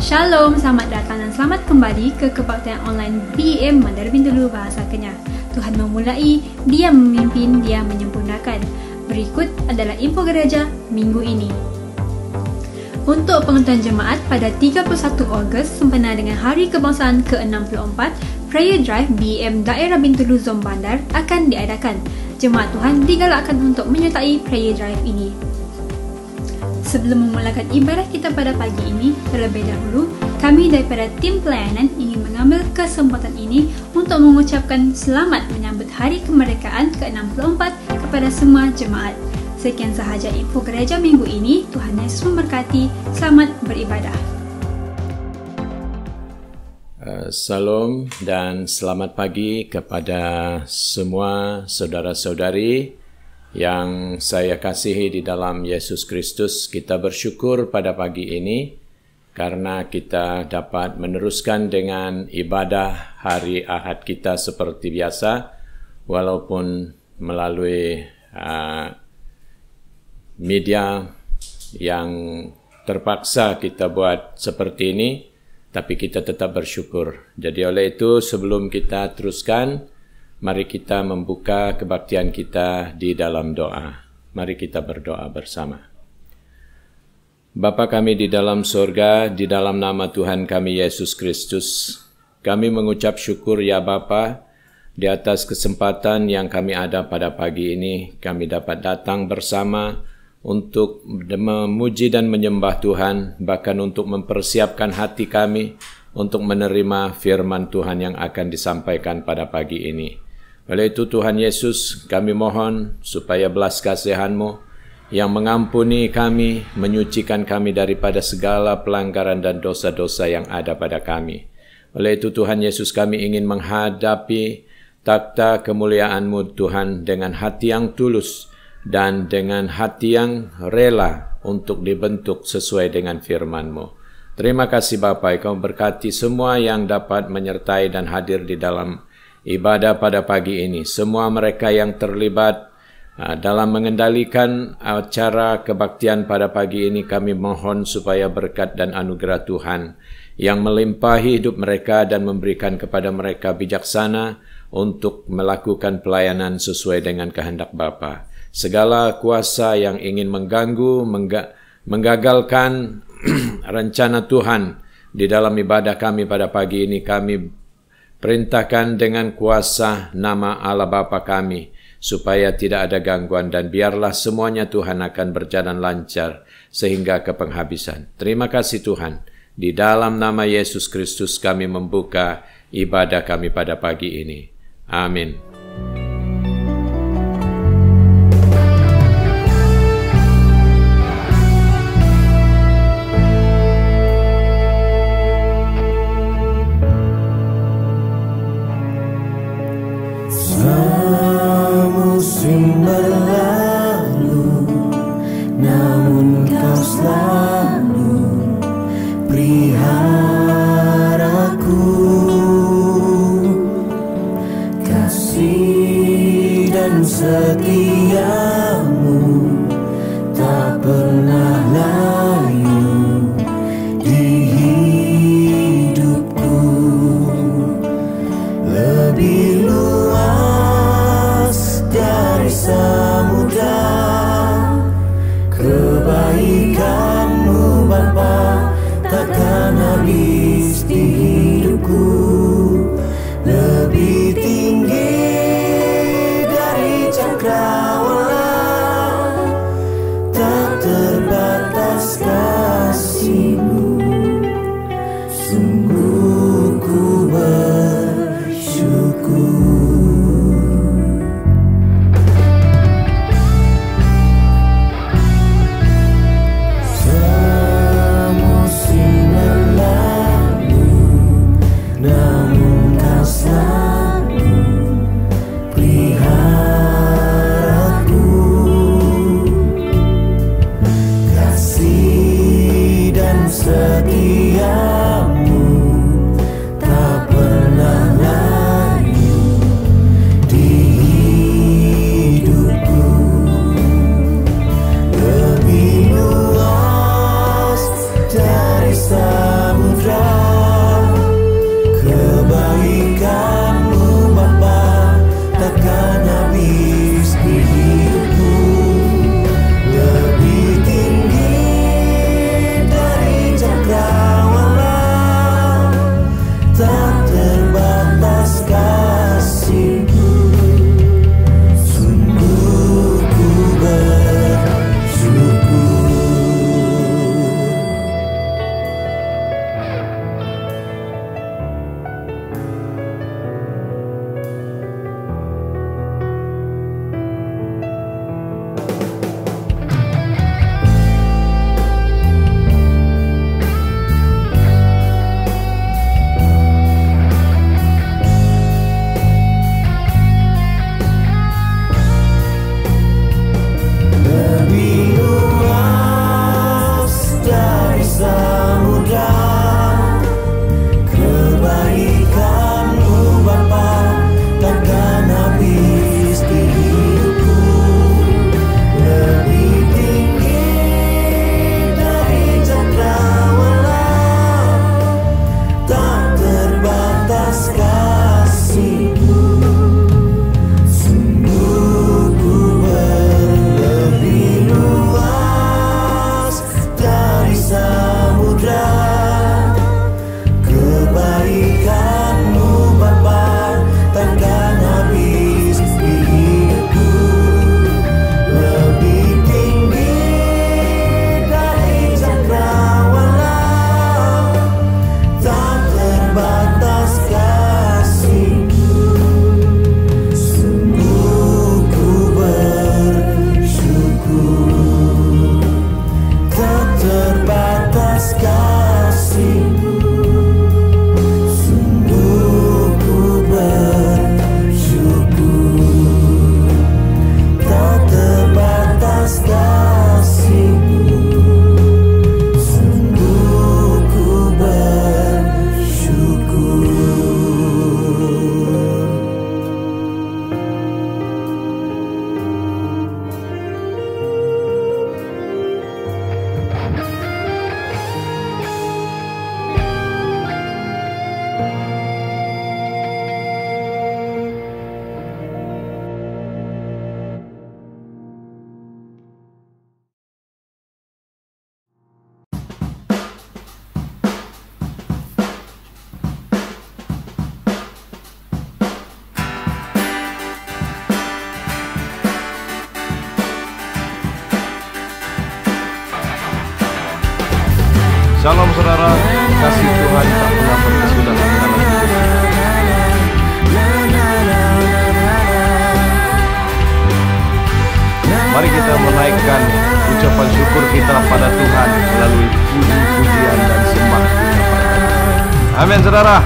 Shalom, selamat datang dan selamat kembali ke kebaktian online BEM Mandar Bintulu Bahasa Kenyah. Tuhan memulai, Dia memimpin, Dia menyempurnakan. Berikut adalah info gereja minggu ini. Untuk pengutusan jemaat pada 31 Ogos sempena dengan Hari Kebangsaan ke-64, Prayer Drive BEM Daerah Bintulu Zon Bandar akan diadakan. Jemaat Tuhan digalakkan untuk menyertai Prayer Drive ini. Sebelum memulakan ibadah kita pada pagi ini, terlebih dahulu, kami daripada tim pelayanan ingin mengambil kesempatan ini untuk mengucapkan selamat menyambut Hari Kemerdekaan ke-64 kepada semua jemaat. Sekian sahaja info gereja minggu ini. Tuhan Yesus memberkati. Selamat beribadah. Salam dan selamat pagi kepada semua saudara-saudari yang saya kasihi di dalam Yesus Kristus. Kita bersyukur pada pagi ini karena kita dapat meneruskan dengan ibadah hari Ahad kita seperti biasa, walaupun melalui media yang terpaksa kita buat seperti ini, tapi kita tetap bersyukur. Jadi oleh itu, sebelum kita teruskan, mari kita membuka kebaktian kita di dalam doa. Mari kita berdoa bersama. Bapa kami di dalam surga, di dalam nama Tuhan kami Yesus Kristus, kami mengucap syukur ya Bapa, di atas kesempatan yang kami ada pada pagi ini. Kami dapat datang bersama untuk memuji dan menyembah Tuhan, bahkan untuk mempersiapkan hati kami untuk menerima firman Tuhan yang akan disampaikan pada pagi ini. Oleh itu Tuhan Yesus, kami mohon supaya belas kasihan-Mu yang mengampuni kami, menyucikan kami daripada segala pelanggaran dan dosa-dosa yang ada pada kami. Oleh itu Tuhan Yesus, kami ingin menghadapi takhta kemuliaan-Mu Tuhan dengan hati yang tulus dan dengan hati yang rela untuk dibentuk sesuai dengan firman-Mu. Terima kasih Bapa, Kau berkati semua yang dapat menyertai dan hadir di dalam ibadah pada pagi ini. Semua mereka yang terlibat dalam mengendalikan acara kebaktian pada pagi ini, kami mohon supaya berkat dan anugerah Tuhan yang melimpahi hidup mereka dan memberikan kepada mereka bijaksana untuk melakukan pelayanan sesuai dengan kehendak Bapa. Segala kuasa yang ingin mengganggu, menggagalkan rencana Tuhan di dalam ibadah kami pada pagi ini, kami perintahkan dengan kuasa nama Allah Bapa kami, supaya tidak ada gangguan dan biarlah semuanya Tuhan akan berjalan lancar sehingga ke penghabisan. Terima kasih Tuhan. Di dalam nama Yesus Kristus kami membuka ibadah kami pada pagi ini. Amin. Musim berlalu, namun Kau selalu peliharaku. Kasih dan setiamu tak pernah layu di hidupku. Lebih luas dari samudra kebaikan-Mu Bapa, takkan habis di hidupku. Lebih tinggi dari cakrawala, tak terbatas kasih-Mu. Sungguh ku bersyukur. Samudra Shalom saudara, kasih Tuhan tak pernah berkesudahan dalam hidup. Mari kita menaikkan ucapan syukur kita pada Tuhan melalui puji-pujian dan sembah kita pada Tuhan. Amin saudara.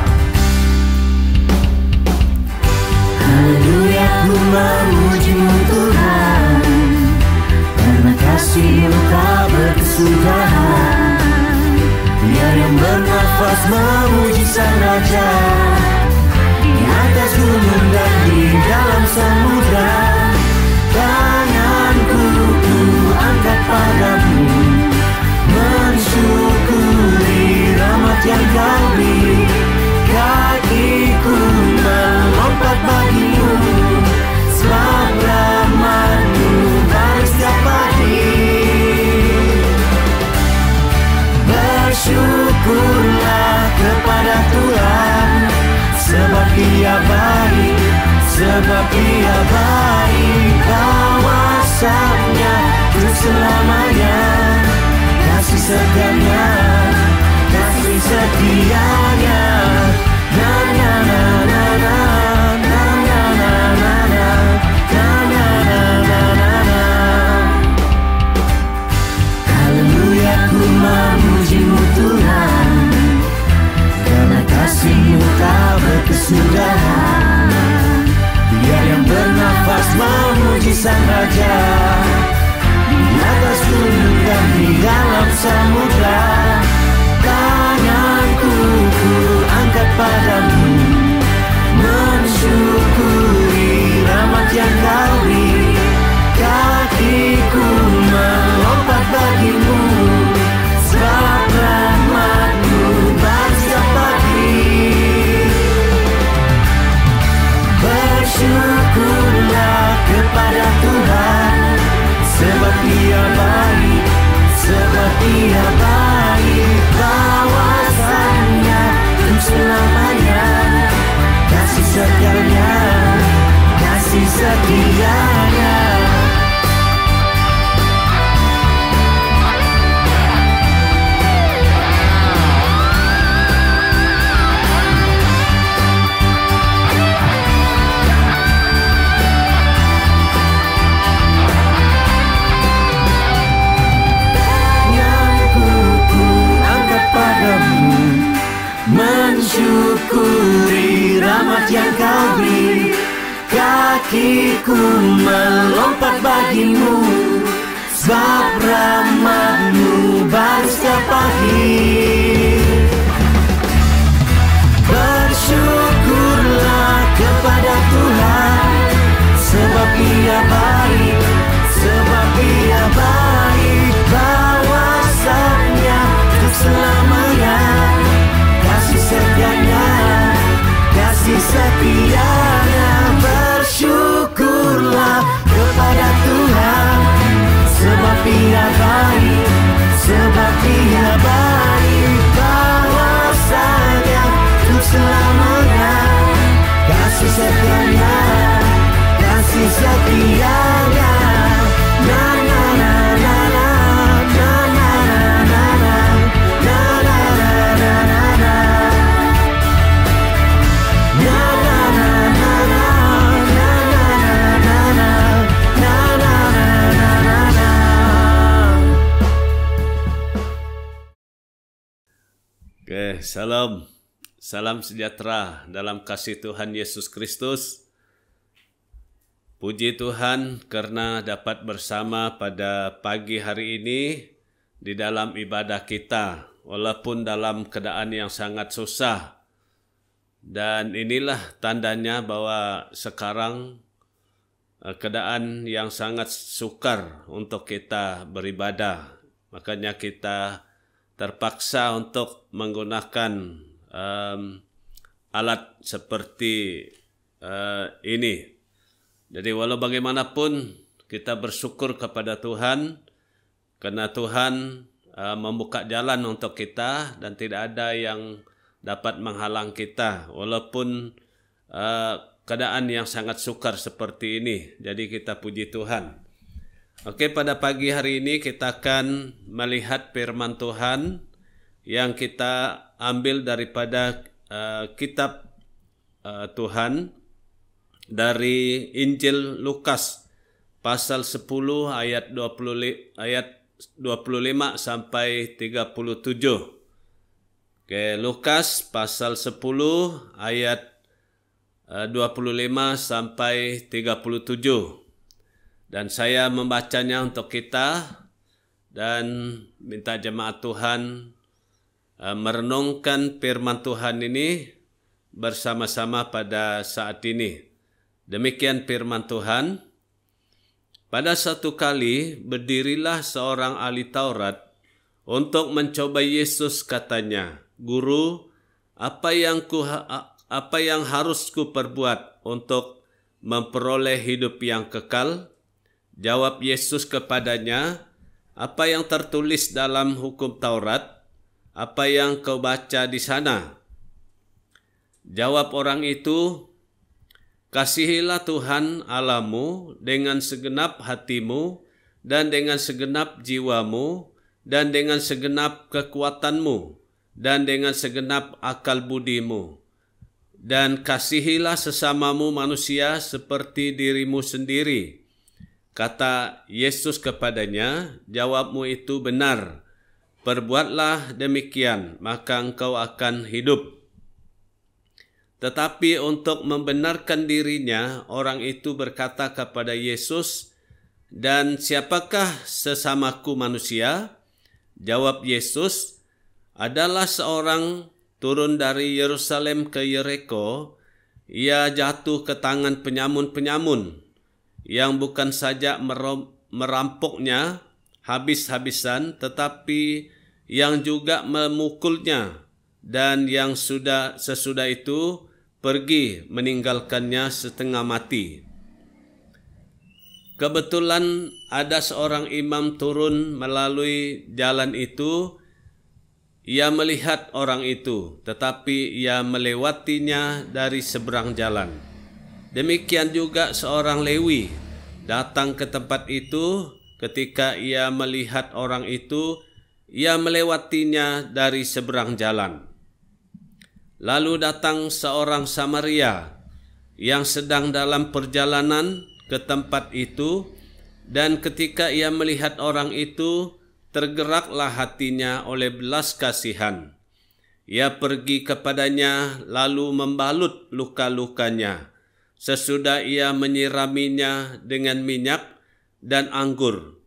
Haleluya, ku memuji-Mu Tuhan, karena kasih-Mu tak berkesudahan. Biar yang bernafas memuji Sang Raja, di atas gunung dan di dalam samudra. Tanganku ku angkat padamu, mensyukuri rahmat yang Kau beri. Kakiku melompat bagimu, sebab rahmat-Mu baru setiap pagi. Bersyukurlah kepada Tuhan, sebab Dia baik, sebab Dia baik. Kawasannya untuk selamanya, kasih setianya, kasih setianya. Na na na na na, na na na na na, na na na na na na. Haleluya, ku memuji-Mu Tuhan, karena kasih-Mu tak berkesudahan. Biar yang bernafas memuji Sang Raja, di atas gunung dan di dalam samudra. Tanganku ku angkat padamu, mensyukuri rahmat yang Kau beri. Kakiku melompat bagimu, sebab rahmat-Mu baru setiap pagi. Bersyukurlah kepada Tuhan, sebab Dia baik, sebab Dia baik. Kawasannya untuk selamanya, kasih setianya, kasih setianya. Mensyukuri rahmat yang Kau beri. Kakiku melompat bagimu, sebab rahmat-Mu baru setiap pagi. Bersyukurlah kepada Tuhan, sebab Dia baik, sebab Dia baik. Kawasannya untuk selamanya, kasih setianya, kasih setianya. Bersyukurlah kepada Tuhan, sebab Dia baik, sebab Dia baik. Kawasannya untuk selamanya, kasih setianya, kasih setianya. Na na na na na, na na na na na, na na na na na. Oke, salam. Salam sejahtera dalam kasih Tuhan Yesus Kristus. Puji Tuhan karena dapat bersama pada pagi hari ini di dalam ibadah kita, walaupun dalam keadaan yang sangat susah. Dan inilah tandanya bahwa sekarang keadaan yang sangat sukar untuk kita beribadah. Makanya kita terpaksa untuk menggunakan alat seperti ini. Jadi walau bagaimanapun kita bersyukur kepada Tuhan karena Tuhan membuka jalan untuk kita dan tidak ada yang dapat menghalang kita walaupun keadaan yang sangat sukar seperti ini. Jadi kita puji Tuhan. Oke, pada pagi hari ini kita akan melihat firman Tuhan yang kita ambil daripada kitab Tuhan dari Injil Lukas pasal 10 ayat 25 sampai 37. Oke, Lukas pasal 10 ayat 25 sampai 37. Dan saya membacanya untuk kita dan minta jemaat Tuhan merenungkan firman Tuhan ini bersama-sama pada saat ini. Demikian firman Tuhan. Pada satu kali berdirilah seorang ahli Taurat untuk mencoba Yesus, katanya, "Guru, apa yang harus ku perbuat untuk memperoleh hidup yang kekal?" Jawab Yesus kepadanya, "Apa yang tertulis dalam hukum Taurat? Apa yang kau baca di sana?" Jawab orang itu, "Kasihilah Tuhan Allahmu dengan segenap hatimu dan dengan segenap jiwamu dan dengan segenap kekuatanmu dan dengan segenap akal budimu. Dan kasihilah sesamamu manusia seperti dirimu sendiri." Kata Yesus kepadanya, "Jawabmu itu benar. Perbuatlah demikian, maka engkau akan hidup." Tetapi untuk membenarkan dirinya, orang itu berkata kepada Yesus, "Dan siapakah sesamaku manusia?" Jawab Yesus, "Adalah seorang turun dari Yerusalem ke Yeriko. Ia jatuh ke tangan penyamun-penyamun yang bukan saja merampoknya habis-habisan, tetapi yang juga memukulnya, dan yang sesudah itu pergi meninggalkannya setengah mati. Kebetulan ada seorang imam turun melalui jalan itu. Ia melihat orang itu, tetapi ia melewatinya dari seberang jalan. Demikian juga seorang Lewi datang ke tempat itu. Ketika ia melihat orang itu, ia melewatinya dari seberang jalan. Lalu datang seorang Samaria yang sedang dalam perjalanan ke tempat itu, dan ketika ia melihat orang itu, tergeraklah hatinya oleh belas kasihan. Ia pergi kepadanya lalu membalut luka-lukanya. Sesudah ia menyiraminya dengan minyak dan anggur.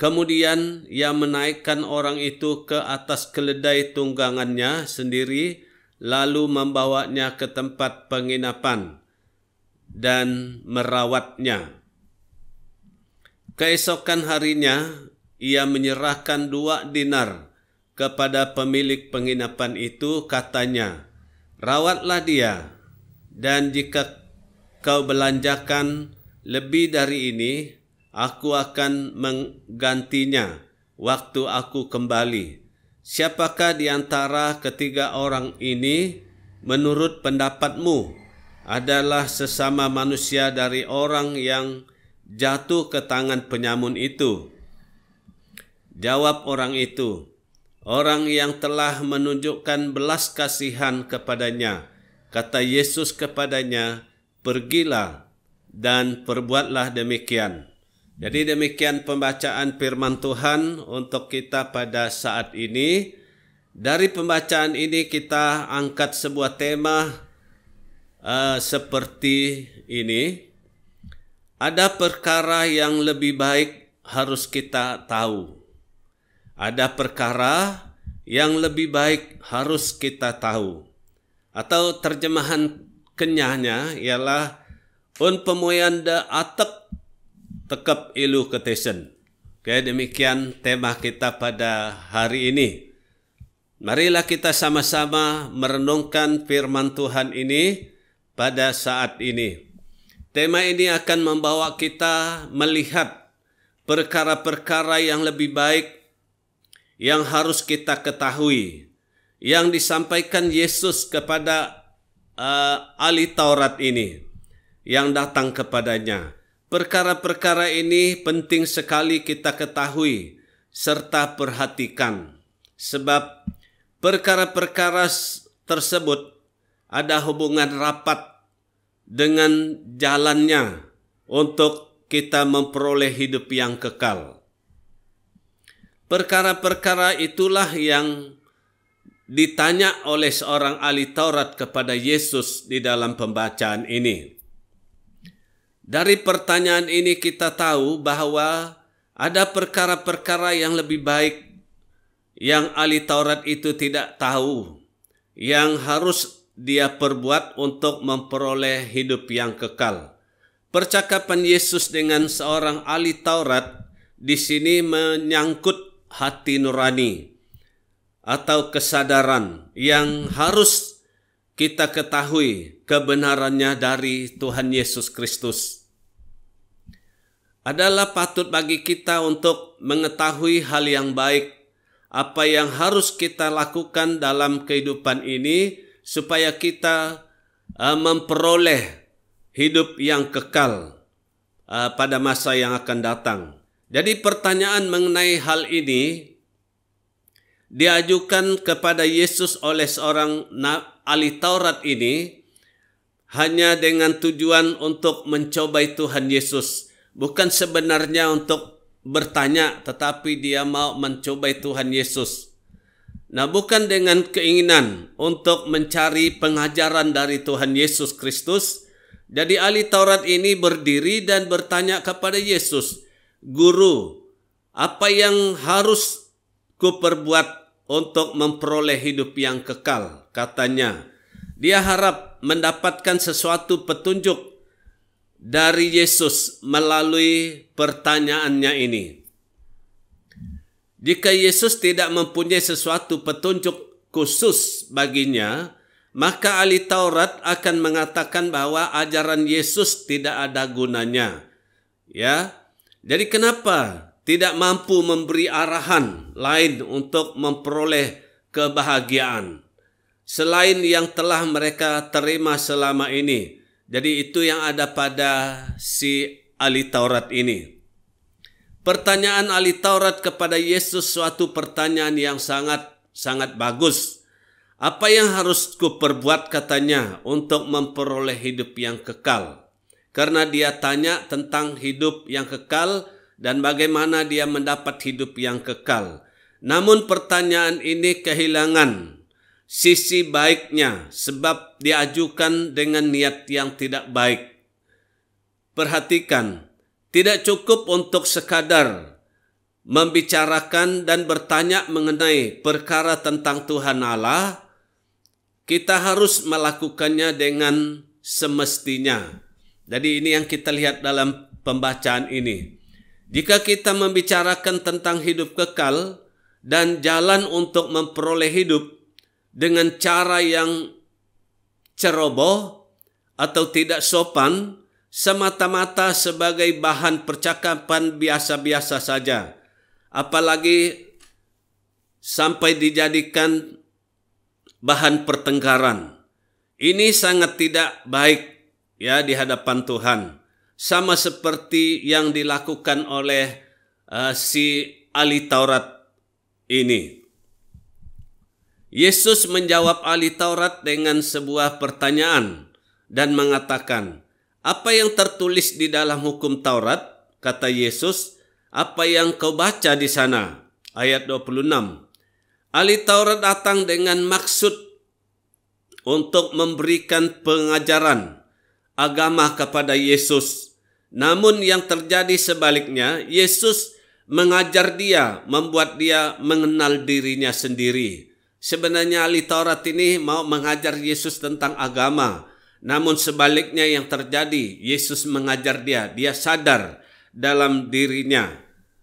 Kemudian ia menaikkan orang itu ke atas keledai tunggangannya sendiri, lalu membawanya ke tempat penginapan dan merawatnya. Keesokan harinya ia menyerahkan 2 dinar kepada pemilik penginapan itu, katanya, "Rawatlah dia, dan jika kau belanjakan lebih dari ini, aku akan menggantinya waktu aku kembali." Siapakah di antara ketiga orang ini menurut pendapatmu adalah sesama manusia dari orang yang jatuh ke tangan penyamun itu? Jawab orang itu, "Orang yang telah menunjukkan belas kasihan kepadanya." Kata Yesus kepadanya, "Pergilah dan perbuatlah demikian." Jadi demikian pembacaan firman Tuhan untuk kita pada saat ini. Dari pembacaan ini kita angkat sebuah tema seperti ini. Ada perkara yang lebih baik harus kita tahu. Ada perkara yang lebih baik harus kita tahu. Atau terjemahan kenyahnya ialah un pemoyan da atek tekap ilu ketesen. Oke, demikian tema kita pada hari ini. Marilah kita sama-sama merenungkan firman Tuhan ini pada saat ini. Tema ini akan membawa kita melihat perkara-perkara yang lebih baik yang harus kita ketahui, yang disampaikan Yesus kepada ahli Taurat ini yang datang kepadanya. Perkara-perkara ini penting sekali kita ketahui serta perhatikan, sebab perkara-perkara tersebut ada hubungan rapat dengan jalannya untuk kita memperoleh hidup yang kekal. Perkara-perkara itulah yang ditanya oleh seorang ahli Taurat kepada Yesus di dalam pembacaan ini. Dari pertanyaan ini kita tahu bahwa ada perkara-perkara yang lebih baik yang ahli Taurat itu tidak tahu, yang harus dia perbuat untuk memperoleh hidup yang kekal. Percakapan Yesus dengan seorang ahli Taurat di sini menyangkut hati nurani atau kesadaran yang harus kita ketahui kebenarannya dari Tuhan Yesus Kristus. Adalah patut bagi kita untuk mengetahui hal yang baik, apa yang harus kita lakukan dalam kehidupan ini supaya kita memperoleh hidup yang kekal pada masa yang akan datang. Jadi pertanyaan mengenai hal ini diajukan kepada Yesus oleh seorang ahli Taurat ini hanya dengan tujuan untuk mencobai Tuhan Yesus. Bukan sebenarnya untuk bertanya, tetapi dia mau mencobai Tuhan Yesus. Nah, bukan dengan keinginan untuk mencari pengajaran dari Tuhan Yesus Kristus. Jadi ahli Taurat ini berdiri dan bertanya kepada Yesus, "Guru, apa yang harus kuperbuat untuk memperoleh hidup yang kekal?" Katanya. Dia harap mendapatkan sesuatu petunjuk dari Yesus melalui pertanyaannya ini. Jika Yesus tidak mempunyai sesuatu petunjuk khusus baginya, maka ahli Taurat akan mengatakan bahwa ajaran Yesus tidak ada gunanya. Ya. Jadi kenapa tidak mampu memberi arahan lain untuk memperoleh kebahagiaan selain yang telah mereka terima selama ini? Jadi itu yang ada pada si ahli Taurat ini. Pertanyaan ahli Taurat kepada Yesus suatu pertanyaan yang sangat bagus. Apa yang harus kuperbuat, katanya, untuk memperoleh hidup yang kekal? Karena dia tanya tentang hidup yang kekal dan bagaimana dia mendapat hidup yang kekal. Namun pertanyaan ini kehilangan sisi baiknya sebab diajukan dengan niat yang tidak baik. Perhatikan, tidak cukup untuk sekadar membicarakan dan bertanya mengenai perkara tentang Tuhan Allah. Kita harus melakukannya dengan semestinya. Jadi ini yang kita lihat dalam pembacaan ini. Jika kita membicarakan tentang hidup kekal dan jalan untuk memperoleh hidup dengan cara yang ceroboh atau tidak sopan, semata-mata sebagai bahan percakapan biasa-biasa saja, apalagi sampai dijadikan bahan pertengkaran. Ini sangat tidak baik ya di hadapan Tuhan. Sama seperti yang dilakukan oleh si ahli Taurat ini. Yesus menjawab ahli Taurat dengan sebuah pertanyaan dan mengatakan, "Apa yang tertulis di dalam hukum Taurat?" Kata Yesus, "Apa yang kau baca di sana?" Ayat 26. Ahli Taurat datang dengan maksud untuk memberikan pengajaran agama kepada Yesus. Namun yang terjadi sebaliknya, Yesus mengajar dia, membuat dia mengenal dirinya sendiri. Sebenarnya ahli Taurat ini mau mengajar Yesus tentang agama. Namun sebaliknya yang terjadi, Yesus mengajar dia sadar dalam dirinya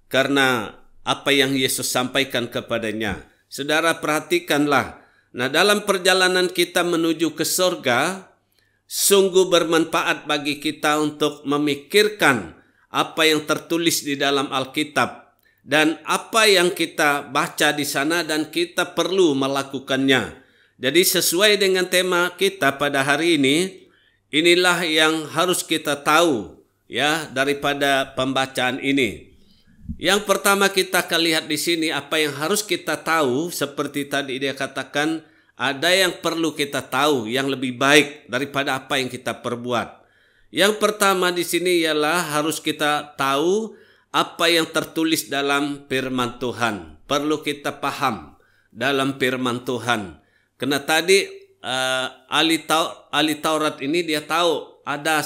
karena apa yang Yesus sampaikan kepadanya. Saudara perhatikanlah, nah dalam perjalanan kita menuju ke surga, sungguh bermanfaat bagi kita untuk memikirkan apa yang tertulis di dalam Alkitab dan apa yang kita baca di sana dan kita perlu melakukannya. Jadi sesuai dengan tema kita pada hari ini, inilah yang harus kita tahu ya daripada pembacaan ini. Yang pertama kita akan lihat di sini apa yang harus kita tahu, seperti tadi dia katakan ada yang perlu kita tahu yang lebih baik daripada apa yang kita perbuat. Yang pertama di sini ialah harus kita tahu apa yang tertulis dalam firman Tuhan. Perlu kita paham dalam firman Tuhan. Karena tadi ahli Taurat ini dia tahu ada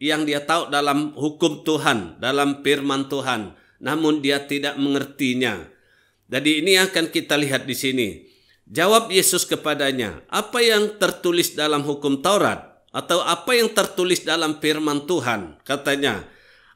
yang dia tahu dalam hukum Tuhan, dalam firman Tuhan, namun dia tidak mengertinya. Jadi ini akan kita lihat di sini. Jawab Yesus kepadanya, apa yang tertulis dalam hukum Taurat atau apa yang tertulis dalam firman Tuhan? Katanya,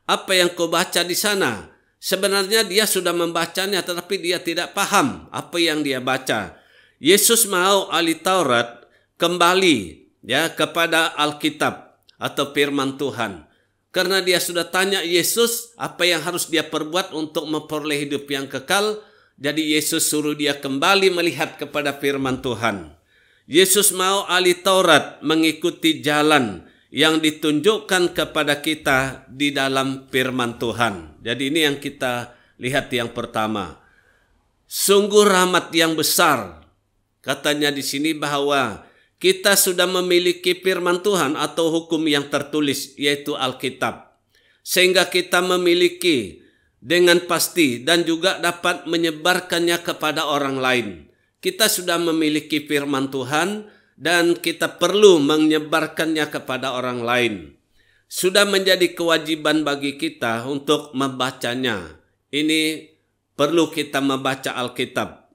apa yang kau baca di sana? Sebenarnya dia sudah membacanya tetapi dia tidak paham apa yang dia baca. Yesus mau ahli Taurat kembali kepada Alkitab atau firman Tuhan. Karena dia sudah tanya Yesus apa yang harus dia perbuat untuk memperoleh hidup yang kekal. Jadi Yesus suruh dia kembali melihat kepada firman Tuhan. Yesus mau ahli Taurat mengikuti jalan yang ditunjukkan kepada kita di dalam firman Tuhan. Jadi ini yang kita lihat yang pertama. Sungguh rahmat yang besar. Katanya di sini bahwa kita sudah memiliki firman Tuhan atau hukum yang tertulis, yaitu Alkitab. Sehingga kita memiliki dengan pasti dan juga dapat menyebarkannya kepada orang lain. Kita sudah memiliki firman Tuhan dan kita perlu menyebarkannya kepada orang lain. Sudah menjadi kewajiban bagi kita untuk membacanya. Ini perlu kita membaca Alkitab.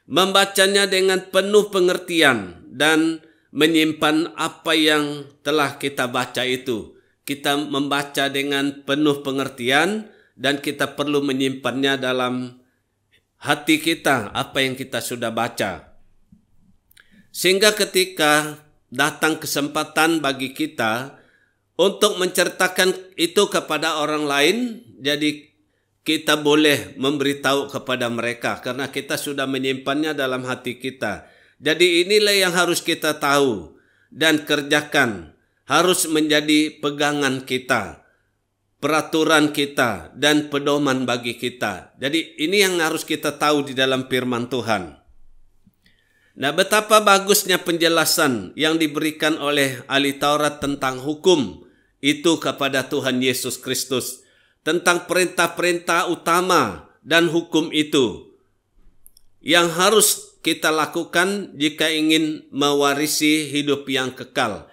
Membacanya dengan penuh pengertian dan menyimpan apa yang telah kita baca itu. Kita membaca dengan penuh pengertian dan kita perlu menyimpannya dalam hati kita apa yang kita sudah baca. Sehingga ketika datang kesempatan bagi kita untuk menceritakan itu kepada orang lain, jadi kita boleh memberitahu kepada mereka karena kita sudah menyimpannya dalam hati kita. Jadi inilah yang harus kita tahu dan kerjakan, harus menjadi pegangan kita, peraturan kita dan pedoman bagi kita. Jadi ini yang harus kita tahu di dalam firman Tuhan. Nah, betapa bagusnya penjelasan yang diberikan oleh ahli Taurat tentang hukum itu kepada Tuhan Yesus Kristus. Tentang perintah-perintah utama dan hukum itu yang harus kita lakukan jika ingin mewarisi hidup yang kekal.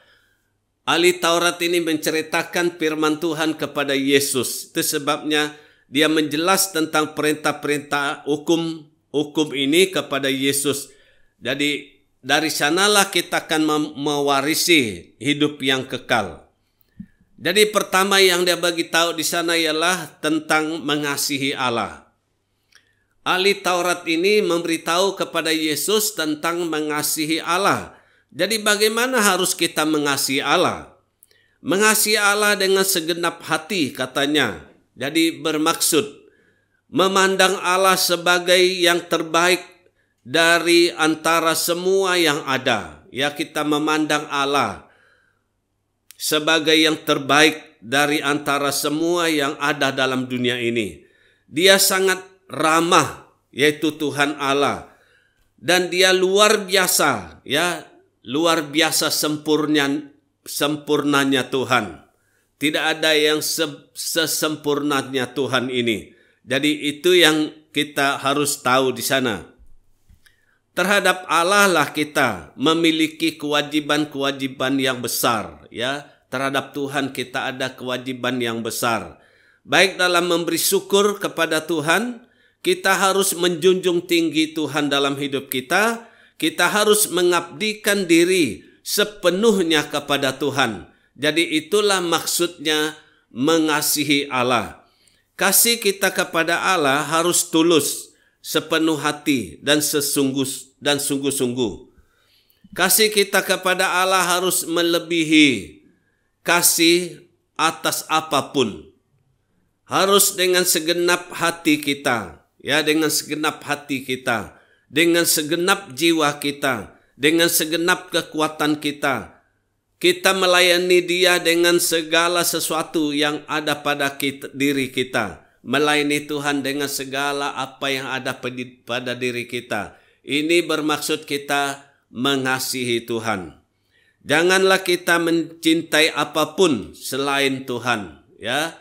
Ahli Taurat ini menceritakan firman Tuhan kepada Yesus. Itu sebabnya dia menjelas tentang perintah-perintah hukum ini kepada Yesus. Jadi dari sanalah kita akan mewarisi hidup yang kekal. Jadi pertama yang dia bagi tahu di sana ialah tentang mengasihi Allah. Ahli Taurat ini memberitahu kepada Yesus tentang mengasihi Allah. Jadi bagaimana harus kita mengasihi Allah? Mengasihi Allah dengan segenap hati katanya. Jadi bermaksud memandang Allah sebagai yang terbaik dari antara semua yang ada. Ya, kita memandang Allah sebagai yang terbaik dari antara semua yang ada dalam dunia ini. Dia sangat ramah, yaitu Tuhan Allah. Dan dia luar biasa, luar biasa sempurnanya Tuhan. Tidak ada yang sesempurnanya Tuhan ini. Jadi itu yang kita harus tahu di sana. Terhadap Allah lah kita memiliki kewajiban-kewajiban yang besar, Terhadap Tuhan kita ada kewajiban yang besar. Baik dalam memberi syukur kepada Tuhan, kita harus menjunjung tinggi Tuhan dalam hidup kita. Kita harus mengabdikan diri sepenuhnya kepada Tuhan. Jadi itulah maksudnya mengasihi Allah. Kasih kita kepada Allah harus tulus, sepenuh hati dan sungguh-sungguh. Kasih kita kepada Allah harus melebihi kasih atas apapun. Harus dengan segenap hati kita, dengan segenap hati kita, dengan segenap jiwa kita, dengan segenap kekuatan kita. Kita melayani Dia dengan segala sesuatu yang ada pada diri kita. melayani Tuhan dengan segala apa yang ada pada diri kita. Ini bermaksud kita mengasihi Tuhan. Janganlah kita mencintai apapun selain Tuhan, ya.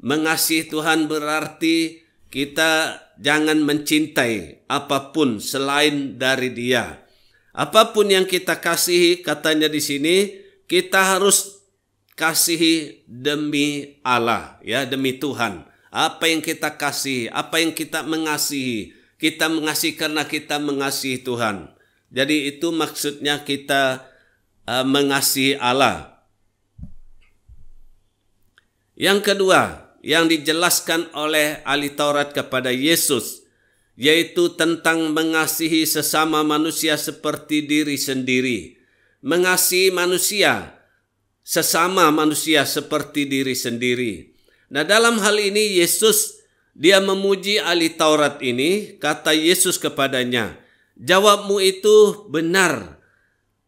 Mengasihi Tuhan berarti kita jangan mencintai apapun selain dari Dia. Apapun yang kita kasihi, katanya di sini, kita harus kasihi demi Allah, ya, demi Tuhan. Apa yang kita kasihi, apa yang kita mengasihi karena kita mengasihi Tuhan. Jadi itu maksudnya kita mengasihi Allah. Yang kedua, yang dijelaskan oleh ahli Taurat kepada Yesus, yaitu tentang mengasihi sesama manusia seperti diri sendiri. Mengasihi manusia, sesama manusia seperti diri sendiri. Nah, dalam hal ini Yesus, dia memuji ahli Taurat ini. Kata Yesus kepadanya, "Jawabmu itu benar.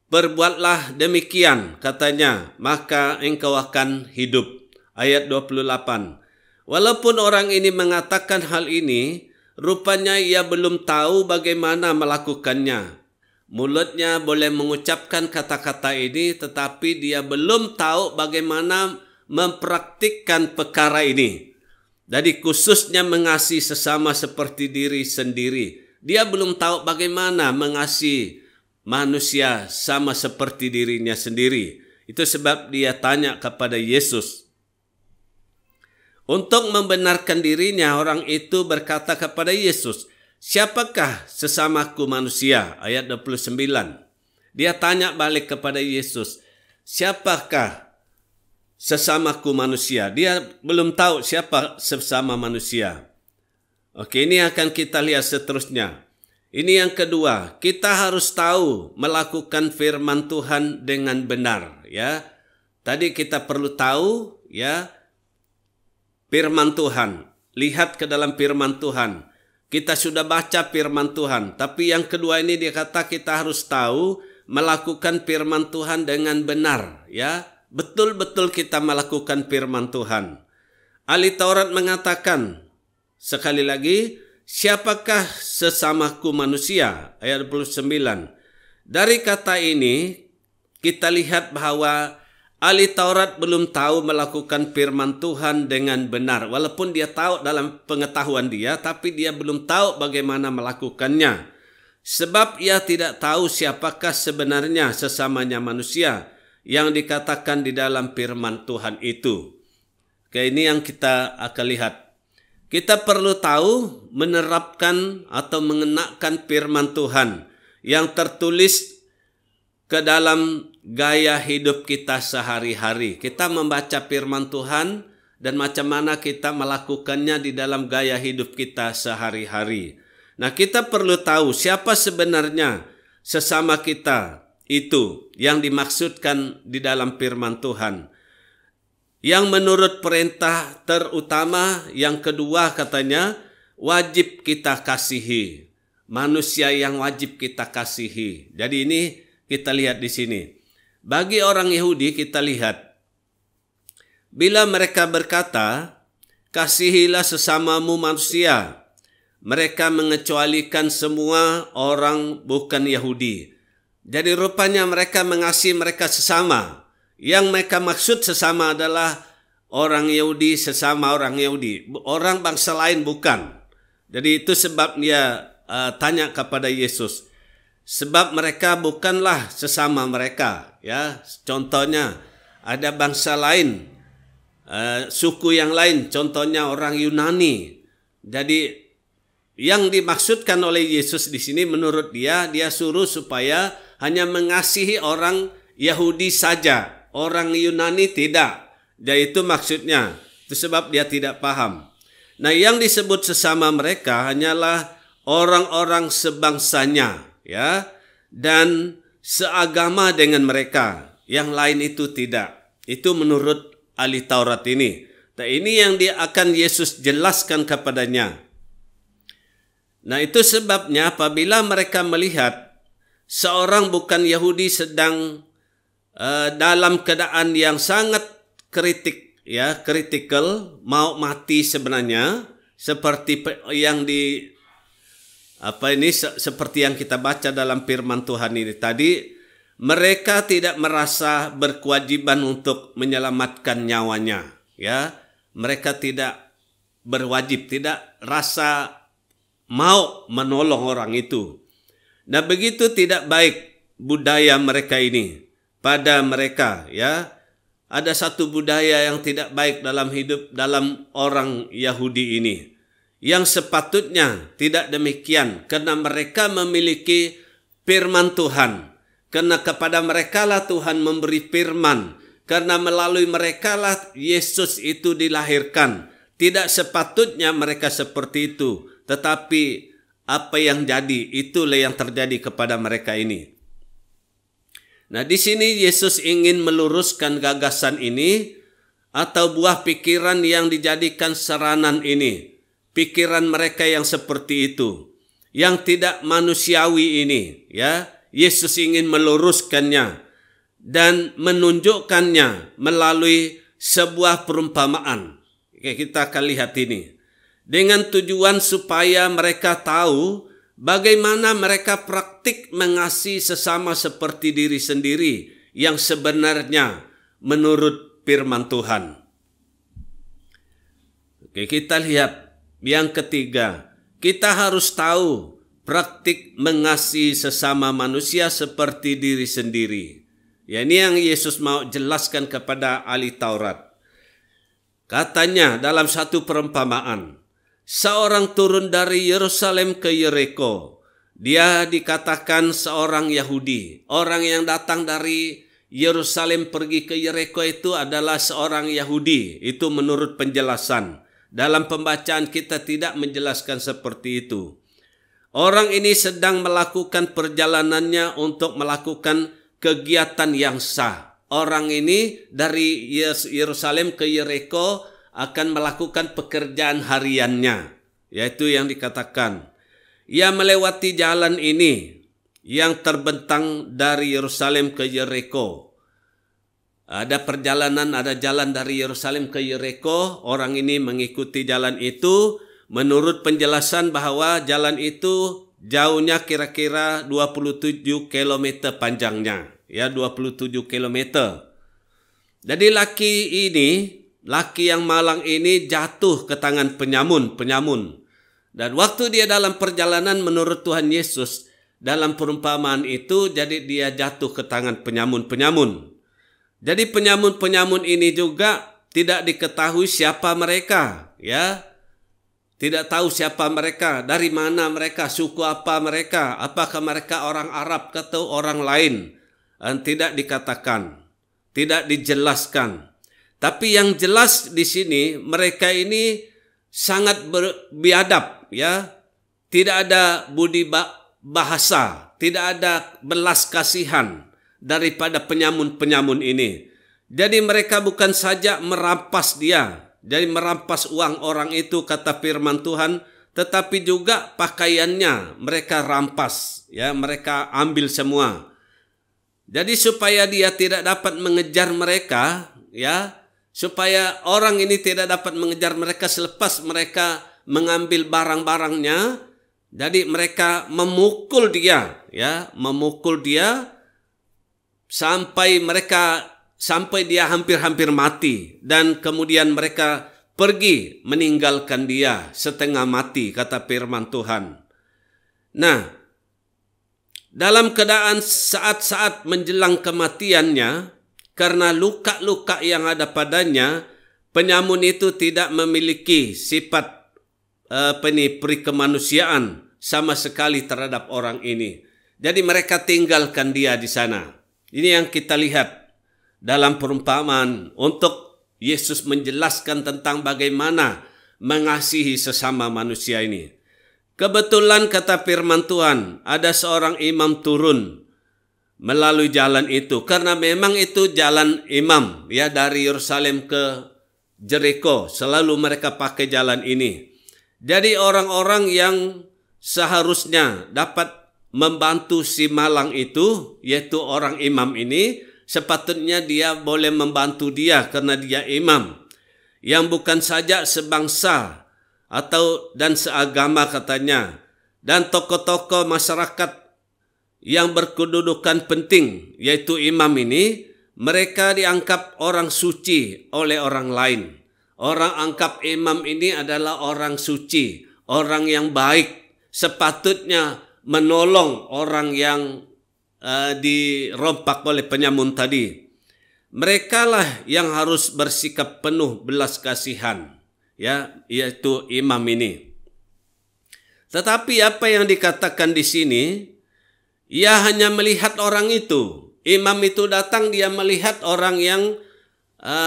Berbuatlah demikian," katanya, "maka engkau akan hidup." Ayat 28. Walaupun orang ini mengatakan hal ini, rupanya ia belum tahu bagaimana melakukannya. Mulutnya boleh mengucapkan kata-kata ini, tetapi dia belum tahu bagaimana mempraktikkan perkara ini. Jadi khususnya mengasihi sesama seperti diri sendiri. Dia belum tahu bagaimana mengasihi manusia sama seperti dirinya sendiri. Itu sebab dia tanya kepada Yesus. Untuk membenarkan dirinya, orang itu berkata kepada Yesus, "Siapakah sesamaku manusia?" Ayat 29. Dia tanya balik kepada Yesus, "Siapakah sesamaku manusia?" Dia belum tahu siapa sesama manusia. Oke, ini akan kita lihat seterusnya. Ini yang kedua, kita harus tahu melakukan firman Tuhan dengan benar, ya. Tadi kita perlu tahu, ya, firman Tuhan. Lihat ke dalam firman Tuhan. Kita sudah baca firman Tuhan, tapi yang kedua ini dia kata kita harus tahu melakukan firman Tuhan dengan benar, ya. Betul-betul kita melakukan firman Tuhan. Ahli Taurat mengatakan, sekali lagi, "Siapakah sesamaku manusia?" Ayat 29. Dari kata ini, kita lihat bahwa ahli Taurat belum tahu melakukan firman Tuhan dengan benar. Walaupun dia tahu dalam pengetahuan dia, tapi dia belum tahu bagaimana melakukannya. Sebab ia tidak tahu siapakah sebenarnya sesamanya manusia yang dikatakan di dalam firman Tuhan itu. Oke, ini yang kita akan lihat. Kita perlu tahu menerapkan atau mengenakan firman Tuhan yang tertulis ke dalam gaya hidup kita sehari-hari. Kita membaca firman Tuhan dan macam mana kita melakukannya di dalam gaya hidup kita sehari-hari. Nah, kita perlu tahu siapa sebenarnya sesama kita itu yang dimaksudkan di dalam firman Tuhan. Yang menurut perintah terutama yang kedua katanya wajib kita kasihi. Manusia yang wajib kita kasihi. Jadi ini kita lihat di sini. Bagi orang Yahudi kita lihat, bila mereka berkata, "Kasihilah sesamamu manusia," mereka mengecualikan semua orang bukan Yahudi. Jadi rupanya mereka mengasihi mereka sesama. Yang mereka maksud sesama adalah orang Yahudi sesama orang Yahudi. Orang bangsa lain bukan. Jadi itu sebab dia tanya kepada Yesus. Sebab mereka bukanlah sesama mereka. Ya, contohnya ada bangsa lain, suku yang lain. Contohnya orang Yunani. Jadi yang dimaksudkan oleh Yesus di sini menurut dia suruh supaya hanya mengasihi orang Yahudi saja, orang Yunani tidak. Jadi itu maksudnya. Itu sebab dia tidak paham. Nah, yang disebut sesama mereka hanyalah orang-orang sebangsanya, ya, dan seagama dengan mereka. Yang lain itu tidak. Itu menurut ahli Taurat ini. Nah, ini yang dia akan Yesus jelaskan kepadanya. Nah, itu sebabnya apabila mereka melihat seorang bukan Yahudi sedang dalam keadaan yang sangat kritikal, mau mati sebenarnya, seperti yang seperti yang kita baca dalam firman Tuhan ini tadi, mereka tidak merasa berkewajiban untuk menyelamatkan nyawanya, ya. Mereka tidak berwajib, tidak rasa mau menolong orang itu. Nah, begitu tidak baik budaya mereka ini pada mereka, ya. Ada satu budaya yang tidak baik dalam hidup dalam orang Yahudi ini, yang sepatutnya tidak demikian, karena mereka memiliki firman Tuhan. Karena kepada merekalah Tuhan memberi firman, karena melalui merekalah Yesus itu dilahirkan. Tidak sepatutnya mereka seperti itu, tetapi apa yang jadi, itulah yang terjadi kepada mereka ini. Nah, di sini Yesus ingin meluruskan gagasan ini atau buah pikiran yang dijadikan seranan ini. Pikiran mereka yang seperti itu, yang tidak manusiawi ini, ya. Yesus ingin meluruskannya dan menunjukkannya melalui sebuah perumpamaan. Oke, kita akan lihat ini. Dengan tujuan supaya mereka tahu bagaimana mereka praktik mengasihi sesama seperti diri sendiri yang sebenarnya menurut firman Tuhan. Oke, kita lihat yang ketiga. Kita harus tahu praktik mengasihi sesama manusia seperti diri sendiri. Ya, ini yang Yesus mau jelaskan kepada ahli Taurat. Katanya dalam satu perumpamaan, seorang turun dari Yerusalem ke Yeriko. Dia dikatakan seorang Yahudi. Orang yang datang dari Yerusalem pergi ke Yeriko itu adalah seorang Yahudi. Itu menurut penjelasan. Dalam pembacaan kita tidak menjelaskan seperti itu. Orang ini sedang melakukan perjalanannya untuk melakukan kegiatan yang sah. Orang ini dari Yerusalem ke Yeriko akan melakukan pekerjaan hariannya, yaitu yang dikatakan. Ia melewati jalan ini yang terbentang dari Yerusalem ke Yeriko. Ada perjalanan, ada jalan dari Yerusalem ke Yeriko. Orang ini mengikuti jalan itu. Menurut penjelasan bahwa jalan itu jauhnya kira-kira 27 km panjangnya. Ya, 27 km. Jadi laki yang malang ini jatuh ke tangan penyamun. Dan waktu dia dalam perjalanan menurut Tuhan Yesus, dalam perumpamaan itu, jadi dia jatuh ke tangan penyamun. Jadi penyamun ini juga tidak diketahui siapa mereka, ya. Tidak tahu siapa mereka, dari mana mereka, suku apa mereka, apakah mereka orang Arab atau orang lain. Dan tidak dikatakan, tidak dijelaskan. Tapi yang jelas di sini, mereka ini sangat biadab, ya. Tidak ada budi bahasa, tidak ada belas kasihan daripada penyamun ini. Jadi mereka bukan saja merampas dia, jadi merampas uang orang itu kata firman Tuhan, tetapi juga pakaiannya mereka rampas, ya, mereka ambil semua. Jadi supaya dia tidak dapat mengejar mereka, ya, supaya orang ini tidak dapat mengejar mereka selepas mereka mengambil barang-barangnya, jadi mereka memukul dia, ya, memukul dia sampai dia hampir-hampir mati, dan kemudian mereka pergi meninggalkan dia setengah mati kata firman Tuhan. Nah, dalam keadaan saat-saat menjelang kematiannya, karena luka-luka yang ada padanya, penyamun itu tidak memiliki sifat perikemanusiaan sama sekali terhadap orang ini. Jadi mereka tinggalkan dia di sana. Ini yang kita lihat dalam perumpamaan untuk Yesus menjelaskan tentang bagaimana mengasihi sesama manusia ini. Kebetulan kata firman Tuhan, ada seorang imam turun melalui jalan itu, karena memang itu jalan imam, ya, dari Yerusalem ke Jeriko, selalu mereka pakai jalan ini. Jadi orang-orang yang seharusnya dapat membantu si malang itu, yaitu orang imam ini, sepatutnya dia boleh membantu dia karena dia imam, yang bukan saja sebangsa dan seagama katanya. Dan tokoh-tokoh masyarakat yang berkedudukan penting, yaitu imam ini, mereka dianggap orang suci oleh orang lain. Orang anggap imam ini adalah orang suci, orang yang baik, sepatutnya menolong orang yang dirompak oleh penyamun tadi. Mereka lah yang harus bersikap penuh belas kasihan, ya, yaitu imam ini. Tetapi apa yang dikatakan di sini, ia hanya melihat orang itu. Imam itu datang, dia melihat orang yang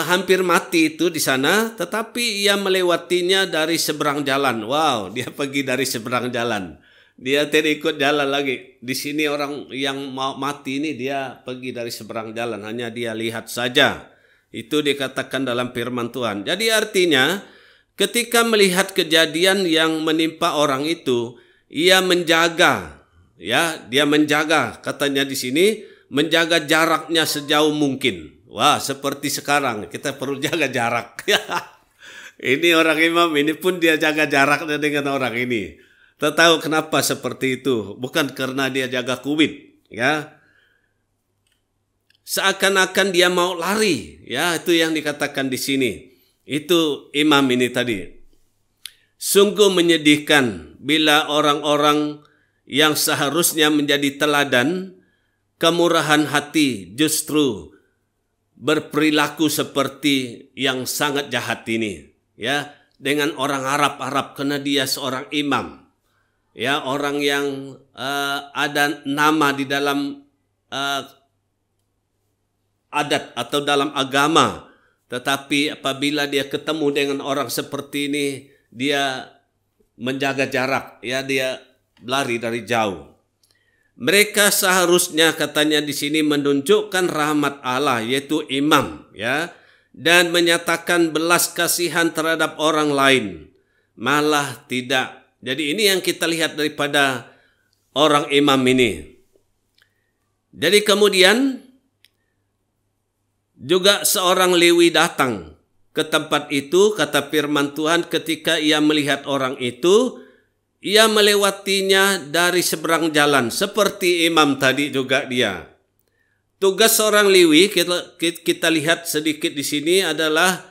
hampir mati itu di sana, tetapi ia melewatinya dari seberang jalan. Wow, dia pergi dari seberang jalan. Dia tidak ikut jalan lagi. Di sini orang yang mau mati ini dia pergi dari seberang jalan, hanya dia lihat saja. Itu dikatakan dalam firman Tuhan. Jadi artinya ketika melihat kejadian yang menimpa orang itu, ia menjaga, ya, dia menjaga, katanya di sini, menjaga jaraknya sejauh mungkin. Wah, seperti sekarang kita perlu jaga jarak. Ini orang imam ini pun dia jaga jaraknya dengan orang ini. Tak tahu kenapa seperti itu, bukan karena dia jaga COVID, ya. Seakan-akan dia mau lari, ya, itu yang dikatakan di sini. Itu imam ini tadi. Sungguh menyedihkan bila orang-orang yang seharusnya menjadi teladan kemurahan hati justru berperilaku seperti yang sangat jahat ini, ya, dengan orang Arab karena dia seorang imam, ya, orang yang ada nama di dalam adat atau dalam agama. Tetapi apabila dia ketemu dengan orang seperti ini, dia menjaga jarak, ya, dia lari dari jauh. Mereka seharusnya, katanya di sini, menunjukkan rahmat Allah, yaitu imam, ya, dan menyatakan belas kasihan terhadap orang lain. Malah tidak. Jadi ini yang kita lihat daripada orang imam ini. Jadi kemudian juga seorang Lewi datang ke tempat itu, kata firman Tuhan, ketika ia melihat orang itu, ia melewatinya dari seberang jalan, seperti imam tadi juga dia. Tugas seorang Lewi, kita lihat sedikit di sini, adalah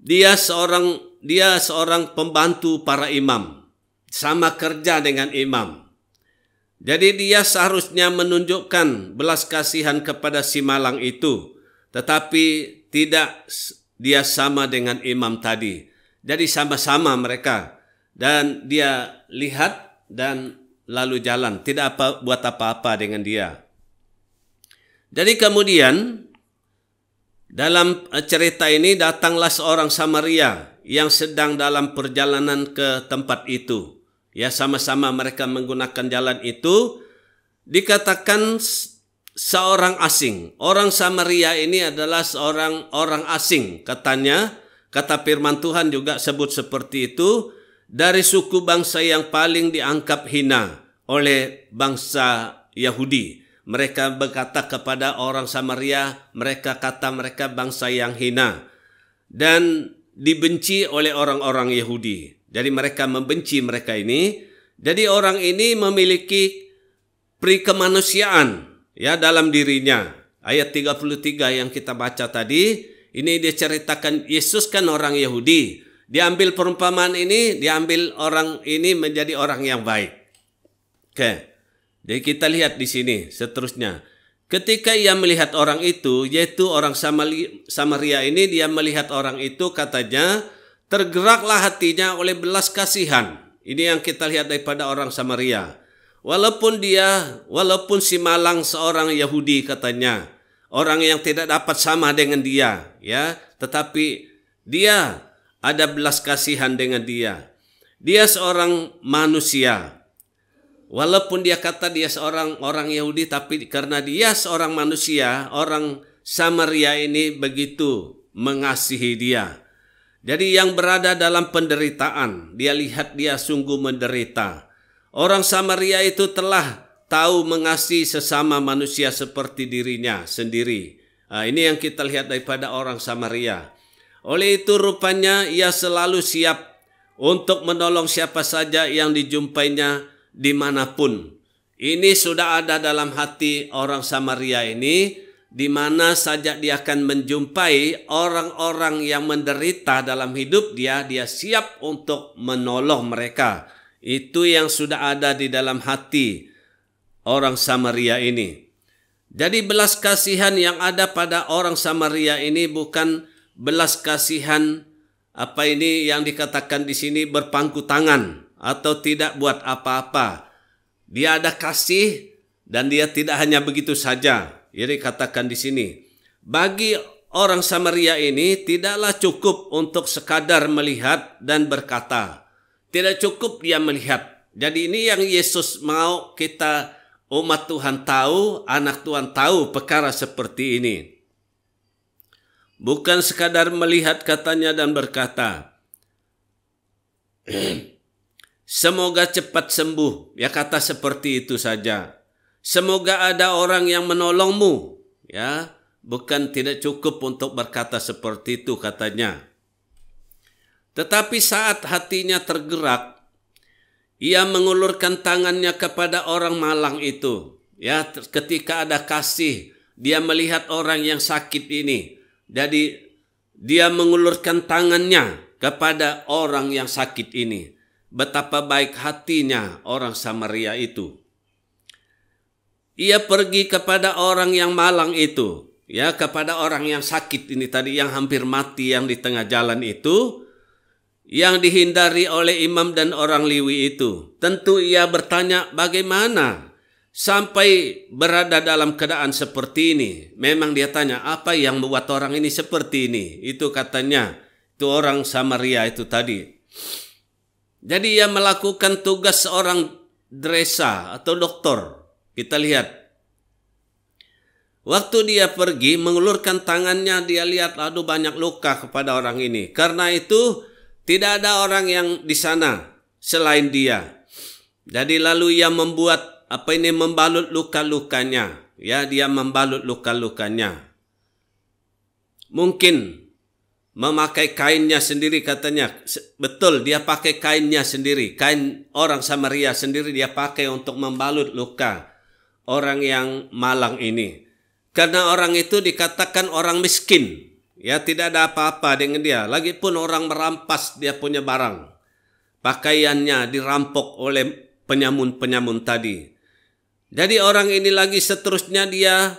dia seorang pembantu para imam, sama kerja dengan imam. Jadi dia seharusnya menunjukkan belas kasihan kepada si malang itu. Tetapi tidak dia sama dengan imam tadi. Jadi sama-sama mereka. Dan dia lihat dan lalu jalan. Tidak buat apa-apa dengan dia. Jadi kemudian dalam cerita ini datanglah seorang Samaria yang sedang dalam perjalanan ke tempat itu. Ya, sama-sama mereka menggunakan jalan itu. Dikatakan seorang asing. Orang Samaria ini adalah seorang orang asing. Katanya, kata firman Tuhan juga sebut seperti itu. Dari suku bangsa yang paling dianggap hina oleh bangsa Yahudi. Mereka berkata kepada orang Samaria, mereka bangsa yang hina. Dan dibenci oleh orang-orang Yahudi. Jadi mereka membenci mereka ini. Jadi orang ini memiliki perikemanusiaan, ya, dalam dirinya. Ayat 33 yang kita baca tadi, ini dia ceritakan Yesus kan orang Yahudi. Diambil perumpamaan ini, diambil orang ini menjadi orang yang baik. Oke. Jadi kita lihat di sini seterusnya. Ketika ia melihat orang itu, yaitu orang Samaria ini, dia melihat orang itu, katanya, tergeraklah hatinya oleh belas kasihan. Ini yang kita lihat daripada orang Samaria. Walaupun si malang seorang Yahudi, katanya, orang yang tidak dapat sama dengan dia, ya, tetapi dia ada belas kasihan dengan dia. Dia seorang manusia. Walaupun dia kata dia seorang orang Yahudi, tapi karena dia seorang manusia, orang Samaria ini begitu mengasihi dia. Jadi yang berada dalam penderitaan, dia lihat dia sungguh menderita. Orang Samaria itu telah tahu mengasihi sesama manusia seperti dirinya sendiri. Ini yang kita lihat daripada orang Samaria. Oleh itu rupanya ia selalu siap untuk menolong siapa saja yang dijumpainya dimanapun. Ini sudah ada dalam hati orang Samaria ini, di mana saja dia akan menjumpai orang-orang yang menderita dalam hidup dia siap untuk menolong mereka. Itu yang sudah ada di dalam hati orang Samaria ini. Jadi belas kasihan yang ada pada orang Samaria ini bukan belas kasihan yang dikatakan di sini berpangku tangan atau tidak buat apa-apa. Dia ada kasih dan dia tidak hanya begitu saja. Jadi katakan di sini, bagi orang Samaria ini tidaklah cukup untuk sekadar melihat dan berkata. Tidak cukup dia melihat. Jadi ini yang Yesus mau kita umat Tuhan tahu, anak Tuhan tahu perkara seperti ini. Bukan sekadar melihat katanya dan berkata, semoga cepat sembuh. Ya, kata seperti itu saja. Semoga ada orang yang menolongmu. Ya, bukan, tidak cukup untuk berkata seperti itu katanya. Tetapi saat hatinya tergerak, ia mengulurkan tangannya kepada orang malang itu. Ya, ketika ada kasih, dia melihat orang yang sakit ini. Jadi dia mengulurkan tangannya kepada orang yang sakit ini. Betapa baik hatinya orang Samaria itu. Ia pergi kepada orang yang malang itu, ya, kepada orang yang sakit ini tadi, yang hampir mati, yang di tengah jalan itu, yang dihindari oleh imam dan orang Lewi itu. Tentu ia bertanya, bagaimana sampai berada dalam keadaan seperti ini? Memang dia tanya, apa yang membuat orang ini seperti ini? Itu katanya, itu orang Samaria itu tadi. Jadi ia melakukan tugas seorang dresa atau dokter. Kita lihat. Waktu dia pergi, mengulurkan tangannya, dia lihat, aduh, banyak luka kepada orang ini. Karena itu, tidak ada orang yang di sana selain dia. Jadi lalu ia membuat membalut luka-lukanya. Ya, dia membalut luka-lukanya. Mungkin memakai kainnya sendiri katanya. Betul, dia pakai kainnya sendiri. Kain orang Samaria sendiri dia pakai untuk membalut luka orang yang malang ini. Karena orang itu dikatakan orang miskin. Ya, tidak ada apa-apa dengan dia. Lagipun orang merampas dia punya barang. Pakaiannya dirampok oleh penyamun-penyamun tadi. Jadi orang ini lagi seterusnya dia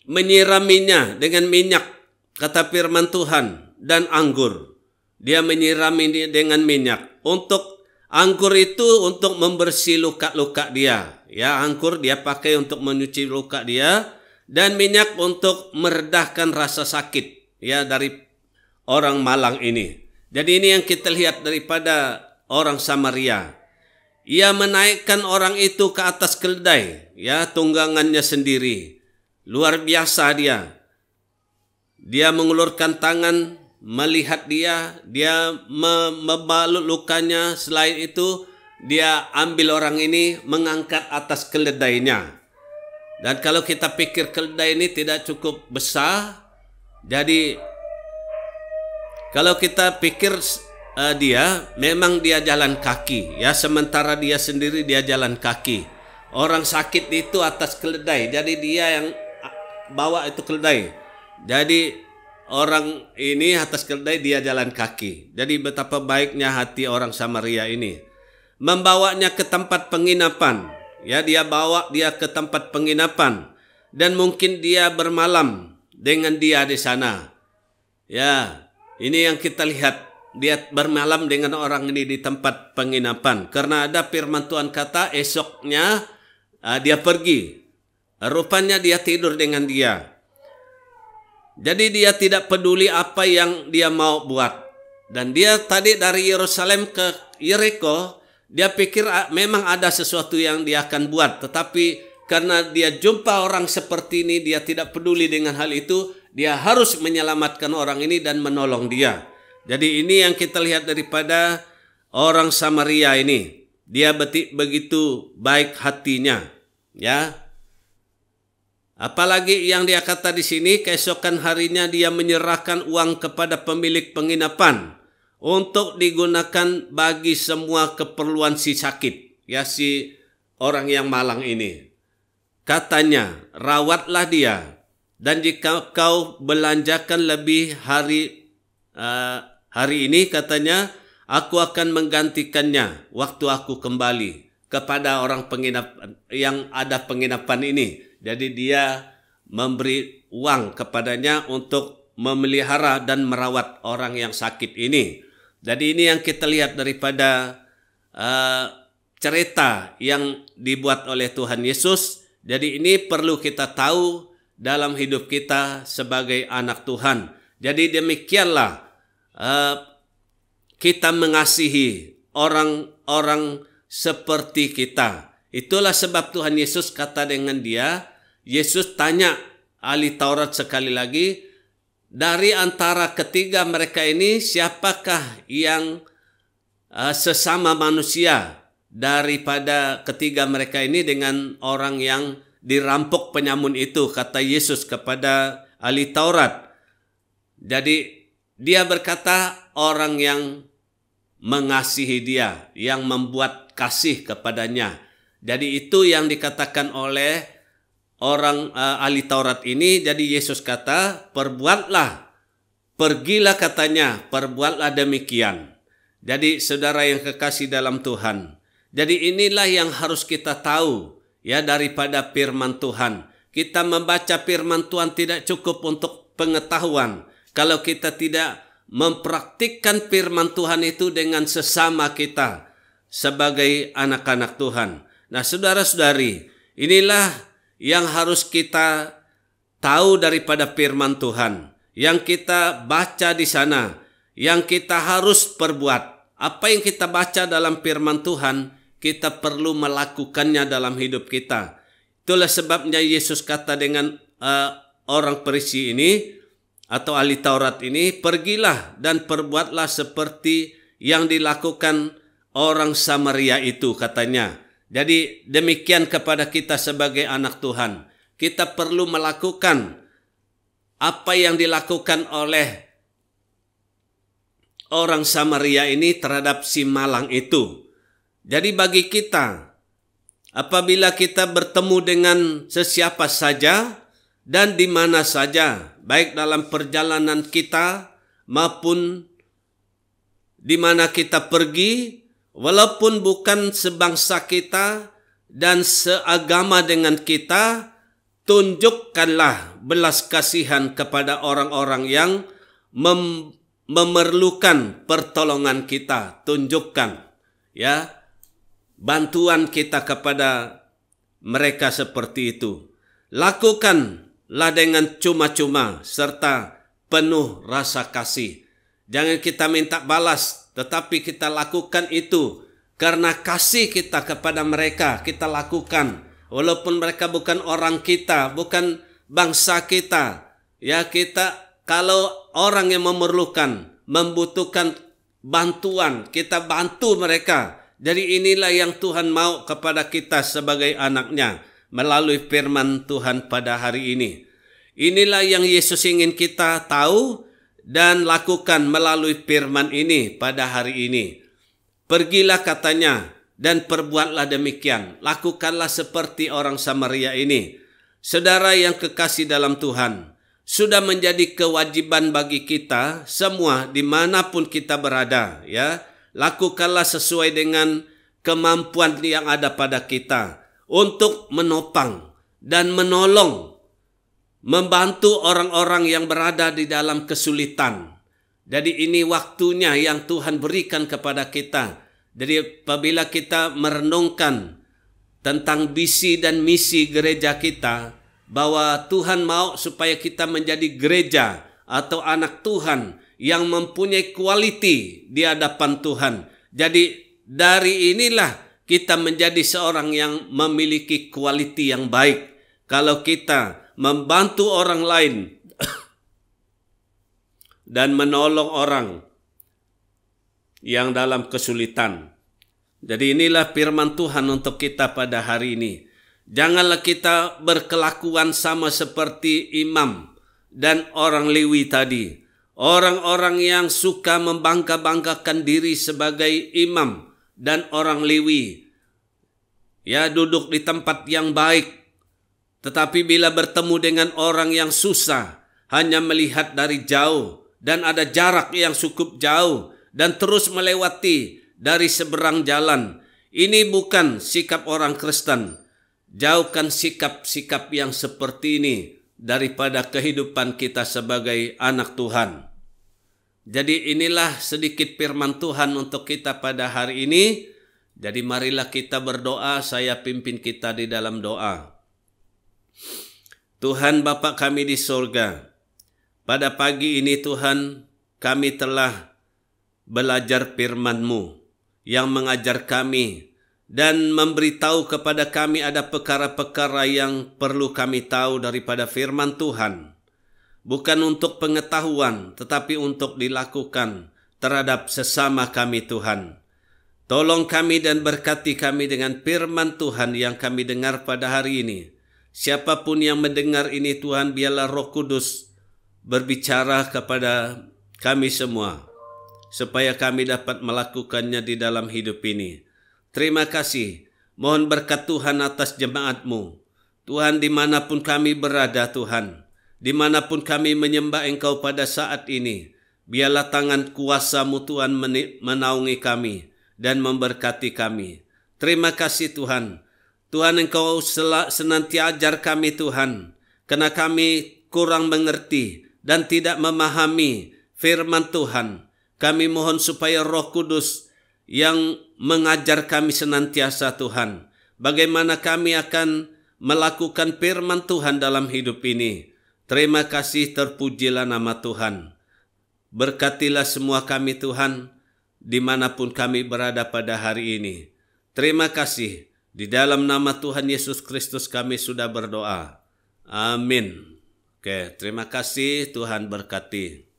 menyiraminya dengan minyak, kata firman Tuhan, dan anggur. Dia menyirami dengan minyak. Untuk anggur itu untuk membersih luka-luka dia. Ya, anggur dia pakai untuk menyuci luka dia. Dan minyak untuk meredahkan rasa sakit, ya, dari orang malang ini. Jadi ini yang kita lihat daripada orang Samaria. Ia menaikkan orang itu ke atas keledai, ya, tunggangannya sendiri. Luar biasa dia. Dia mengulurkan tangan melihat dia membalut lukanya. Selain itu, dia ambil orang ini, mengangkat atas keledainya. Dan kalau kita pikir keledai ini tidak cukup besar, jadi kalau kita pikir memang dia jalan kaki, ya, sementara dia sendiri dia jalan kaki. Orang sakit itu atas keledai, jadi dia yang bawa itu keledai. Jadi orang ini atas keledai, dia jalan kaki. Jadi betapa baiknya hati orang Samaria ini. Membawanya ke tempat penginapan. Ya, dia bawa dia ke tempat penginapan dan mungkin dia bermalam dengan dia di sana. Ya, ini yang kita lihat, dia bermalam dengan orang ini di tempat penginapan. Karena ada firman Tuhan kata esoknya dia pergi. Rupanya dia tidur dengan dia. Jadi dia tidak peduli apa yang dia mau buat. Dan dia tadi dari Yerusalem ke Yeriko, dia pikir memang ada sesuatu yang dia akan buat. Tetapi karena dia jumpa orang seperti ini, dia tidak peduli dengan hal itu. Dia harus menyelamatkan orang ini dan menolong dia. Jadi ini yang kita lihat daripada orang Samaria ini. Dia begitu baik hatinya. Ya. Apalagi yang dia kata di sini, keesokan harinya dia menyerahkan uang kepada pemilik penginapan untuk digunakan bagi semua keperluan si sakit, ya, si orang yang malang ini. Katanya, rawatlah dia, dan jika kau belanjakan lebih hari ini, katanya, aku akan menggantikannya waktu aku kembali kepada orang penginapan yang ada penginapan ini. Jadi dia memberi uang kepadanya untuk memelihara dan merawat orang yang sakit ini. Jadi ini yang kita lihat daripada cerita yang dibuat oleh Tuhan Yesus. Jadi ini perlu kita tahu dalam hidup kita sebagai anak Tuhan. Jadi demikianlah kita mengasihi orang-orang seperti kita. Itulah sebab Tuhan Yesus kata dengan dia, Yesus tanya ahli Taurat sekali lagi, dari antara ketiga mereka ini siapakah yang sesama manusia daripada ketiga mereka ini dengan orang yang dirampok penyamun itu, kata Yesus kepada ahli Taurat. Jadi dia berkata orang yang mengasihi dia, yang membuat kasih kepadanya. Jadi itu yang dikatakan oleh orang ahli Taurat ini. Jadi Yesus kata, perbuatlah, pergilah katanya, perbuatlah demikian. Jadi saudara yang kekasih dalam Tuhan, jadi inilah yang harus kita tahu, ya, daripada firman Tuhan. Kita membaca firman Tuhan tidak cukup untuk pengetahuan kalau kita tidak mempraktikkan firman Tuhan itu dengan sesama kita sebagai anak-anak Tuhan. Nah, saudara-saudari, inilah yang harus kita tahu daripada firman Tuhan, yang kita baca di sana, yang kita harus perbuat. Apa yang kita baca dalam firman Tuhan, kita perlu melakukannya dalam hidup kita. Itulah sebabnya Yesus kata dengan orang Farisi ini atau ahli Taurat ini, pergilah dan perbuatlah seperti yang dilakukan orang Samaria itu, katanya. Jadi demikian kepada kita sebagai anak Tuhan. Kita perlu melakukan apa yang dilakukan oleh orang Samaria ini terhadap si malang itu. Jadi bagi kita, apabila kita bertemu dengan sesiapa saja dan di mana saja, baik dalam perjalanan kita maupun di mana kita pergi, walaupun bukan sebangsa kita dan seagama dengan kita, tunjukkanlah belas kasihan kepada orang-orang yang memerlukan pertolongan kita. Tunjukkan, ya, bantuan kita kepada mereka seperti itu. Lakukanlah dengan cuma-cuma serta penuh rasa kasih. Jangan kita minta balas, tetapi kita lakukan itu karena kasih kita kepada mereka. Kita lakukan walaupun mereka bukan orang kita, bukan bangsa kita. Ya, kita kalau orang yang memerlukan, membutuhkan bantuan, kita bantu mereka. Jadi inilah yang Tuhan mau kepada kita sebagai anaknya melalui firman Tuhan pada hari ini. Inilah yang Yesus ingin kita tahu dan lakukan melalui firman ini pada hari ini. Pergilah katanya dan perbuatlah demikian. Lakukanlah seperti orang Samaria ini. Saudara yang kekasih dalam Tuhan, sudah menjadi kewajiban bagi kita semua dimanapun kita berada, ya. Lakukanlah sesuai dengan kemampuan yang ada pada kita untuk menopang dan menolong, membantu orang-orang yang berada di dalam kesulitan. Jadi ini waktunya yang Tuhan berikan kepada kita. Jadi apabila kita merenungkan tentang visi dan misi gereja kita, bahwa Tuhan mau supaya kita menjadi gereja atau anak Tuhan yang mempunyai kualiti di hadapan Tuhan. Jadi dari inilah kita menjadi seorang yang memiliki kualiti yang baik. Kalau kita membantu orang lain dan menolong orang yang dalam kesulitan. Jadi inilah firman Tuhan untuk kita pada hari ini. Janganlah kita berkelakuan sama seperti imam dan orang Lewi tadi. orang-orang yang suka membangga-banggakan diri sebagai imam dan orang Lewi, ya, duduk di tempat yang baik, tetapi bila bertemu dengan orang yang susah, hanya melihat dari jauh dan ada jarak yang cukup jauh dan terus melewati dari seberang jalan. Ini bukan sikap orang Kristen. Jauhkan sikap-sikap yang seperti ini daripada kehidupan kita sebagai anak Tuhan. Jadi inilah sedikit firman Tuhan untuk kita pada hari ini. Jadi marilah kita berdoa, saya pimpin kita di dalam doa. Tuhan Bapa kami di sorga, pada pagi ini Tuhan, kami telah belajar firman-Mu yang mengajar kami dan memberitahu kepada kami ada perkara-perkara yang perlu kami tahu daripada firman Tuhan. Bukan untuk pengetahuan, tetapi untuk dilakukan terhadap sesama kami Tuhan. Tolong kami dan berkati kami dengan firman Tuhan yang kami dengar pada hari ini. Siapapun yang mendengar ini Tuhan, biarlah Roh Kudus berbicara kepada kami semua, supaya kami dapat melakukannya di dalam hidup ini. Terima kasih. Mohon berkat Tuhan atas jemaat-Mu. Tuhan, dimanapun kami berada Tuhan, dimanapun kami menyembah Engkau pada saat ini, biarlah tangan kuasa-Mu Tuhan menaungi kami dan memberkati kami. Terima kasih Tuhan. Tuhan, Engkau senantiasa ajar kami Tuhan, karena kami kurang mengerti dan tidak memahami firman Tuhan. Kami mohon supaya Roh Kudus yang mengajar kami senantiasa Tuhan, bagaimana kami akan melakukan firman Tuhan dalam hidup ini. Terima kasih, terpujilah nama Tuhan. Berkatilah semua kami Tuhan, dimanapun kami berada pada hari ini. Terima kasih, di dalam nama Tuhan Yesus Kristus kami sudah berdoa. Amin. Oke, terima kasih, Tuhan berkati.